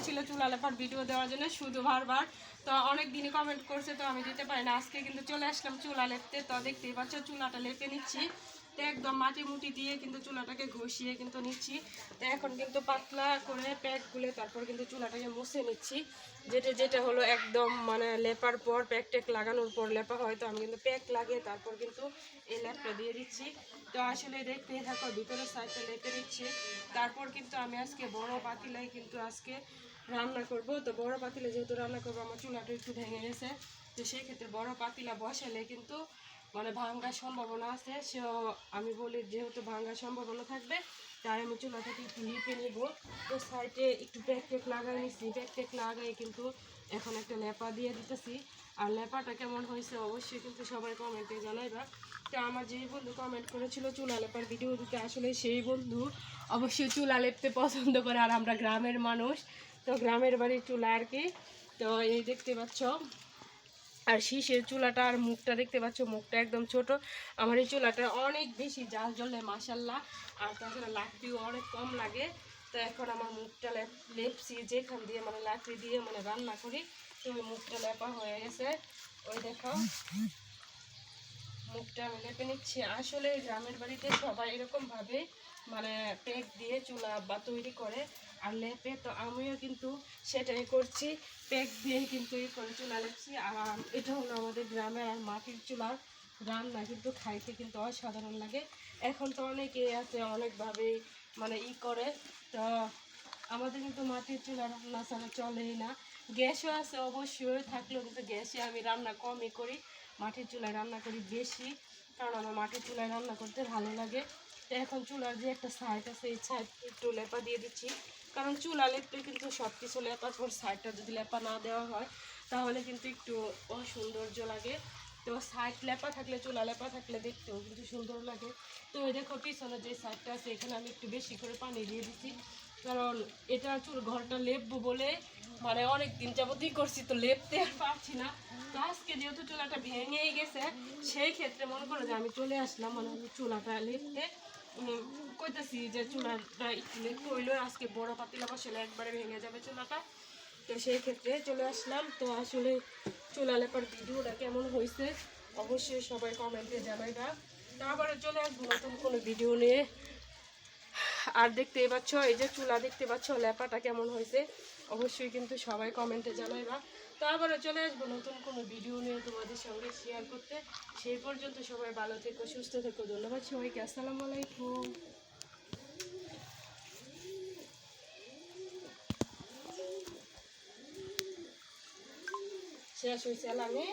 করেছিল চুলা লেপার ভিডিও দেওয়ার জন্য শুধু বারবার। তো অনেক দিনই কমেন্ট করছে, তো আমি দিতে পারি না। আজকে কিন্তু চলে আসলাম চুলা লেপতে। তো দেখতেই পাচ্ছ চুলাটা লেপে নিচ্ছি। তো একদম মাটি মুটি দিয়ে কিন্তু চুলাটাকে ঘষিয়ে কিন্তু নিচ্ছি। তো এখন কিন্তু পাতলা করে প্যাক গুলে তারপর কিন্তু চুলাটাকে মুছে নিচ্ছি। যেটা যেটা হলো একদম মানে লেপার পর প্যাক ট্যাক লাগানোর পর লেপা হয়, তো আমি কিন্তু প্যাক লাগিয়ে তারপর কিন্তু এই লেপটা দিয়ে দিচ্ছি। তো আসলে দেখতেই থাকো ভিতরের সাইডটা লেপে দিচ্ছি। তারপর কিন্তু আমি আজকে বড় পাতিলাই কিন্তু আজকে রান্না করব। তো বড় পাতিলে যেহেতু রান্না করবো, আমার চুলাটা একটু ভেঙে গেছে, তো সেই ক্ষেত্রে বড় পাতিলা বসালে কিন্তু মানে ভাঙার সম্ভাবনা আছে। সে আমি বলি যেহেতু ভাঙার সম্ভাবনা থাকবে, তাই আমি চুলাটাকে একটু লিপে নিব। তো সাইডে একটু প্যাক ট্যাক লাগাই নিচ্ছি। প্যাক ট্যাক লাগাই কিন্তু এখন একটা লেপা দিয়ে দিতেছি। আর লেপাটা কেমন হয়েছে অবশ্যই কিন্তু সবাই কমেন্টে জানাইবা। তো আমার যেই বন্ধু কমেন্ট করেছিল চুলা লেপার ভিডিও দিতে, আসলে সেই বন্ধু অবশ্যই চুলা লেপতে পছন্দ করে। আর আমরা গ্রামের মানুষ, তো গ্রামের বাড়ির চুলা আর কি। তো এই দেখতে পাচ্ছ, আর শীষের চুলাটা আর মুখটা দেখতে পাচ্ছ, মুখটা একদম ছোট। আমার এই চুলাটা অনেক বেশি জাল জ্বলে মাসাল্লাহ, আর তাছাড়া লাকড়িও অনেক কম লাগে। তো এখন আমার মুখটা লেপছি যেখান দিয়ে মানে লাকড়ি দিয়ে মানে রান্না করি, তো ওই মুখটা লেপা হয়ে গেছে। ওই দেখো মুখটা আমি লেপে নিচ্ছি। আসলে গ্রামের বাড়িতে সবাই এরকমভাবে মানে প্যাক দিয়ে চুলা বা তৈরি করে আর লেপে, তো আমিও কিন্তু সেটাই করছি। প্যাক দিয়ে কিন্তু এই করে চুলা লেপছি। আর এটা হলো আমাদের গ্রামের আর মাটির চুলার রান্না কিন্তু খাইতে কিন্তু অসাধারণ লাগে। এখন তো অনেকেই আছে অনেকভাবেই মানে করে, তো আমাদের কিন্তু মাটির চুলা রান্না ছাড়া চলেই না। গ্যাসও আছে অবশ্যই, থাকলেও কিন্তু গ্যাসে আমি রান্না কমই করি, মাটির চুলায় রান্না করি বেশি, কারণ আমার মাটির চুলায় রান্না করতে ভালো লাগে। তো এখন চুলার যে একটা সাইড আছে এই সাইড একটু লেপা দিয়ে দিচ্ছি, কারণ চুলা লেপতে কিন্তু সব কিছু লেপার পর সাইডটা যদি লেপা না দেওয়া হয় তাহলে কিন্তু একটু অসৌন্দর্য লাগে। তো সাইড লেপা থাকলে, চুলা লেপা থাকলে দেখতেও কিন্তু সুন্দর লাগে। তো ওই দেখো পিছনে যে সাইডটা আছে এখানে আমি একটু বেশি করে পানি দিয়ে দিচ্ছি, কারণ এটা চুল ঘরটা লেপবো বলে মানে অনেক দিন যাবতই করছি, তো লেপতে আর পারছি না। তো আজকে যেহেতু চুলাটা ভেঙেই গেছে, সেই ক্ষেত্রে মনে করো যে আমি চলে আসলাম মানে চুলাটা লেপতে। কইতেছি যে চুলাটা একটু লেপতে হইলো, আজকে বড় পাতিলা বসালে একবারে ভেঙে যাবে চুলাটা, তো সেই ক্ষেত্রে চলে আসলাম। তো আসলে চুলা লেপার ভিডিওটা কেমন হয়েছে অবশ্যই সবাই কমেন্টে জানাইবা। তারপরে চলে আসবো নতুন কোনো ভিডিও নিয়ে। আর দেখতেই পাচ্ছ এই যে চুলা দেখতে পাচ্ছ লেপাটা কেমন হয়েছে অবশ্যই কিন্তু সবাই কমেন্টে জানাইবা। তো আবারও চলে আসবো নতুন কোনো ভিডিও নিয়ে তোমাদের সঙ্গে শেয়ার করতে। সেই পর্যন্ত সবাই ভালো থেকো, সুস্থ থেকো। ধন্যবাদ সবাইকে। আসসালামু আলাইকুম। শেষ হয়েছে আমি